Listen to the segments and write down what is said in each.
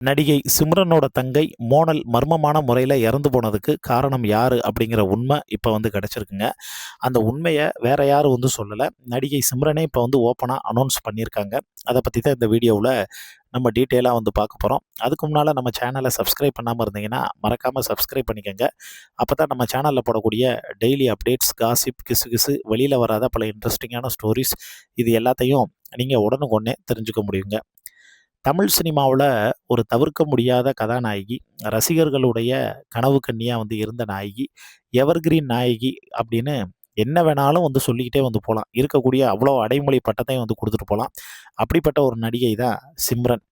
நடிகை சிம்ரனோட தங்கை மோனல் மர்மமான முறையில் இறந்து போனதுக்கு காரணம் யார் அப்படிங்கிற உண்மை இப்போ கிடச்சிருக்குங்க. அந்த உண்மையை வேற யாரும் சொல்லலை. நடிகை சிம்ரனே இப்போ ஓப்பனாக அனௌன்ஸ் பண்ணியிருக்காங்க. அதை பற்றி தான் இந்த வீடியோவில் நம்ம டீட்டெயிலாக பார்க்க போகிறோம். அதுக்கு முன்னால் நம்ம சேனலை சப்ஸ்கிரைப் பண்ணாமல் இருந்தீங்கன்னா மறக்காமல் சப்ஸ்கிரைப் பண்ணிக்கோங்க. அப்போ தான் நம்ம சேனலில் போடக்கூடிய டெய்லி அப்டேட்ஸ், காசிப், கிசு வெளியில் வராத பல இன்ட்ரெஸ்டிங்கான ஸ்டோரிஸ் இது எல்லாத்தையும் நீங்கள் உடனுக்குடனே தெரிஞ்சுக்க முடியுங்க. தமிழ் சினிமாவில் ஒரு தவிர்க்க முடியாத கதாநாயகி, ரசிகர்களுடைய கனவு கன்னியாக இருந்த நாயகி, எவர்கிரீன் நாயகி அப்படின்னு என்ன வேணாலும் சொல்லிக்கிட்டே போகலாம். இருக்கக்கூடிய அவ்வளோ அடைமொழி பட்டத்தையும் கொடுத்துட்டு போகலாம். அப்படிப்பட்ட ஒரு நடிகை தான் சிம்ரன்.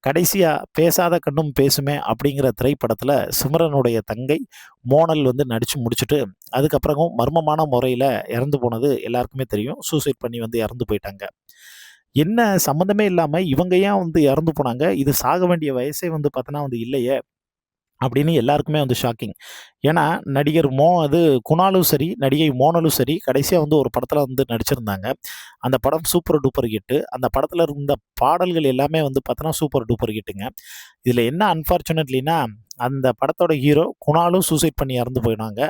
கடைசியாக பேசாத கண்ணும் பேசுமே அப்படிங்கிற திரைப்படத்தில் சிம்ரனுடைய தங்கை மோனல் நடித்து முடிச்சுட்டு அதுக்கப்புறமும் மர்மமான முறையில் இறந்து போனது எல்லாருக்குமே தெரியும். சூசைட் பண்ணி இறந்து போயிட்டாங்க. என்ன சம்மந்தமே இல்லாம இவங்க ஏன் இறந்து போனாங்க? இது சாக வேண்டிய வயசே பார்த்தோன்னா இல்லையே! அப்படின்னு எல்லாருக்குமே ஷாக்கிங். ஏன்னா, நடிகர் குணாலும் சரி, நடிகை மோனலும் சரி, கடைசியா ஒரு படத்துல நடிச்சிருந்தாங்க. அந்த படம் சூப்பர் டூப்பர் ஹிட்டு. அந்த படத்துல இருந்த பாடல்கள் எல்லாமே பார்த்தோன்னா சூப்பர் டூப்பர் ஹிட்டுங்க. இதுல என்ன அன்ஃபார்ச்சுனேட்லினா, அந்த படத்தோட ஹீரோ குணாலும் சூசைட் பண்ணி இறந்து போயினாங்க.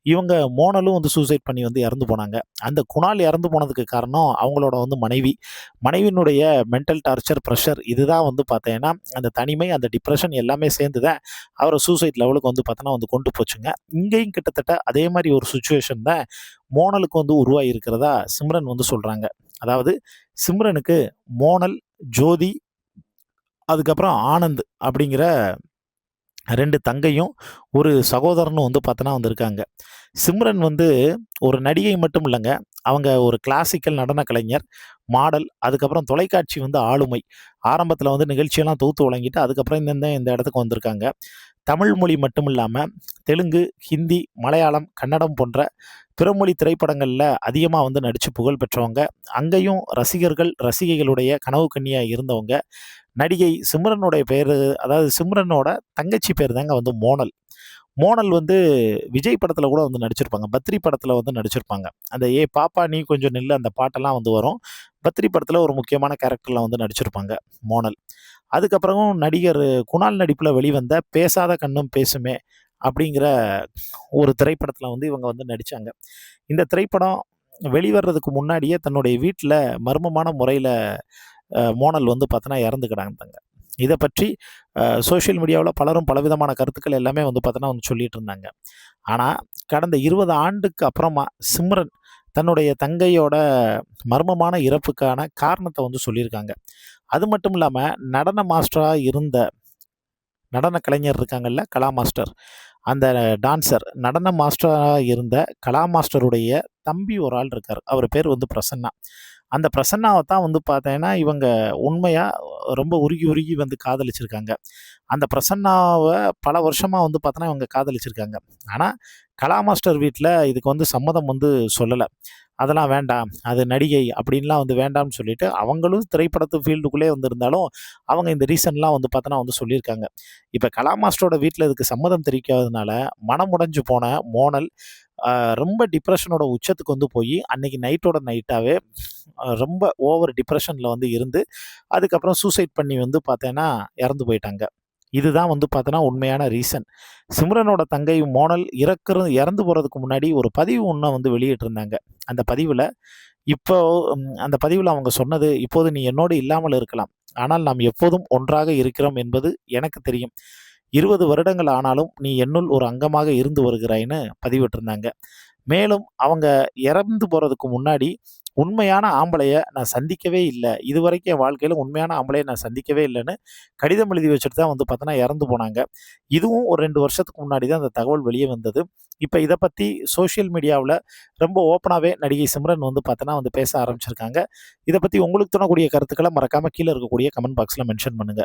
இவங்க மோனலும் சூசைட் பண்ணி இறந்து போனாங்க. அந்த குணால் இறந்து போனதுக்கு காரணம் அவங்களோட மனைவி. மனைவியினுடைய மென்டல் டார்ச்சர், ப்ரெஷர் இதுதான் பார்த்தீங்கன்னா, அந்த தனிமை, அந்த டிப்ரெஷன் எல்லாமே சேர்ந்து தான் அவரை சூசைட் லெவலுக்கு பார்த்தோன்னா கொண்டு போச்சுங்க. இங்கேயும் கிட்டத்தட்ட அதே மாரி ஒரு சிச்சுவேஷன் தான் மோனலுக்கு உருவாகி இருக்கிறதா சிம்ரன் சொல்றாங்க. அதாவது சிம்ரனுக்கு மோனல், ஜோதி, அதுக்கப்புறம் ஆனந்த் அப்படிங்கிற 2 தங்கையும், ஒரு சகோதரனும் பார்த்தோன்னா இருக்காங்க. சிம்ரன் ஒரு நடிகை மட்டும் இல்லங்க. அவங்க ஒரு கிளாசிக்கல் நடன கலைஞர், மாடல், அதுக்கப்புறம் தொலைக்காட்சி ஆளுமை. ஆரம்பத்தில நிகழ்ச்சியெல்லாம் தொகுத்து வழங்கிட்டு, அதுக்கப்புறம் இந்த இடத்துக்கு வந்திருக்காங்க. தமிழ் மொழி மட்டும் இல்லாம, தெலுங்கு, ஹிந்தி, மலையாளம், கன்னடம் போன்ற பிற மொழி திரைப்படங்கள்ல அதிகமா நடிச்சு புகழ் பெற்றவங்க. அங்கேயும் ரசிகர்கள், ரசிகைகளுடைய கனவு கன்னியா இருந்தவங்க. நடிகை சிம்ரனுடைய பேரு, அதாவது சிம்ரனோட தங்கச்சி பேர் தாங்க மோனல். மோனல் விஜய் படத்துல கூட நடிச்சிருப்பாங்க. பத்ரி படத்துல நடிச்சிருப்பாங்க. அந்த "ஏ பாப்பா நீ கொஞ்சம் நில்லு" அந்த பாட்டெல்லாம் வரும். பத்ரி படத்துல ஒரு முக்கியமான கேரக்டர்ல நடிச்சிருப்பாங்க மோனல். அதுக்கப்புறம் நடிகர் குணால் நடிப்புல வெளிவந்த "பேசாத கண்ணும் பேசுமே" அப்படிங்கிற ஒரு திரைப்படத்துல இவங்க நடிச்சாங்க. இந்த திரைப்படம் வெளிவர்றதுக்கு முன்னாடியே தன்னுடைய வீட்ல மர்மமான முறையில மோனல் பார்த்தோன்னா இறந்து கிடந்தாங்க. இத பற்றி சோஷியல் மீடியாவுல பலரும் பலவிதமான கருத்துக்கள் எல்லாமே பார்த்தோன்னா சொல்லிட்டு இருந்தாங்க. ஆனா, கடந்த 20 ஆண்டுக்கு அப்புறமா சிம்ரன் தன்னுடைய தங்கையோட மர்மமான இறப்புக்கான காரணத்த சொல்லியிருக்காங்க. அது மட்டும் இல்லாம, நடன மாஸ்டரா இருந்த நடன கலைஞர் இருக்காங்கல்ல, கலா மாஸ்டர். அந்த டான்சர், நடன மாஸ்டரா இருந்த கலா மாஸ்டருடைய தம்பி ஒரு ஆள் இருக்காரு. அவர் பேர் பிரசன்னா. அந்த பிரசன்னாவ தான் பார்த்தீங்கன்னா, இவங்க உண்மையா ரொம்ப உருகி உருகி காதலிச்சிருக்காங்க. அந்த பிரசன்னாவ பல வருஷமா பார்த்தோன்னா, இவங்க காதலிச்சிருக்காங்க. ஆனா, கலா மாஸ்டர் வீட்ல இதுக்கு சம்மதம் சொல்லல. அதெல்லாம் வேண்டாம், அது நடிகை அப்படின்லாம் வேண்டாம்னு சொல்லிட்டு, அவங்களும் திரைப்படத்து ஃபீல்டுக்குள்ளே இருந்தாலும், அவங்க இந்த ரீசன்லாம் பார்த்தோன்னா சொல்லியிருக்காங்க. இப்ப கலா மாஸ்டரோட வீட்ல இதுக்கு சம்மதம் தெரிவிக்காததுனால, மனமுடைஞ்சு போன மோனல் ரொம்ப டிப்ரஷனோட உச்சத்துக்கு போயி, அன்னைக்கு நைட்டோட நைட்டாவே ரொம்ப ஓவர் டிப்ரஷன்ல இருந்து, அதுக்கப்புறம் சூசைட் பண்ணி பார்த்தேன்னா இறந்து போயிட்டாங்க. இதுதான் பார்த்தோன்னா உண்மையான ரீசன். சிம்ரனோட தங்கை மோனல் இறந்து போறதுக்கு முன்னாடி ஒரு பதிவு ஒண்ண வெளியிட்டிருந்தாங்க. அந்த பதிவுல இப்போ அந்த பதிவுல அவங்க சொன்னது, "இப்போது நீ என்னோடு இல்லாமல் இருக்கலாம். ஆனால் நாம் எப்போதும் ஒன்றாக இருக்கிறோம் என்பது எனக்கு தெரியும். 20 வருடங்கள் ஆனாலும் நீ என்னுள் ஒரு அங்கமாக இருந்து வருகிறாய்ன்னு" பதிவிட்டிருந்தாங்க. மேலும் அவங்க இறந்து போறதுக்கு முன்னாடி, "உண்மையான ஆம்பளைய நான் சந்திக்கவே இல்ல. இதுவரைக்கும் என் வாழ்க்கையில உண்மையான ஆம்பளைய நான் சந்திக்கவே இல்லன்னு" கடிதம் எழுதி வச்சுட்டு தான் பார்த்தோன்னா இறந்து போனாங்க. இதுவும் ஒரு 2 வருஷத்துக்கு முன்னாடி தான் அந்த தகவல் வெளிய வந்தது. இப்ப இத பத்தி சோசியல் மீடியாவுல ரொம்ப ஓப்பனாவே நடிகை சிம்ரன் பார்த்தோன்னா பேச ஆரம்பிச்சிருக்காங்க. இத பத்தி உங்களுக்கு தோணக்கூடிய கருத்துக்கள மறக்காம கீழ இருக்கக்கூடிய கமெண்ட் பாக்ஸ்ல மென்ஷன் பண்ணுங்க.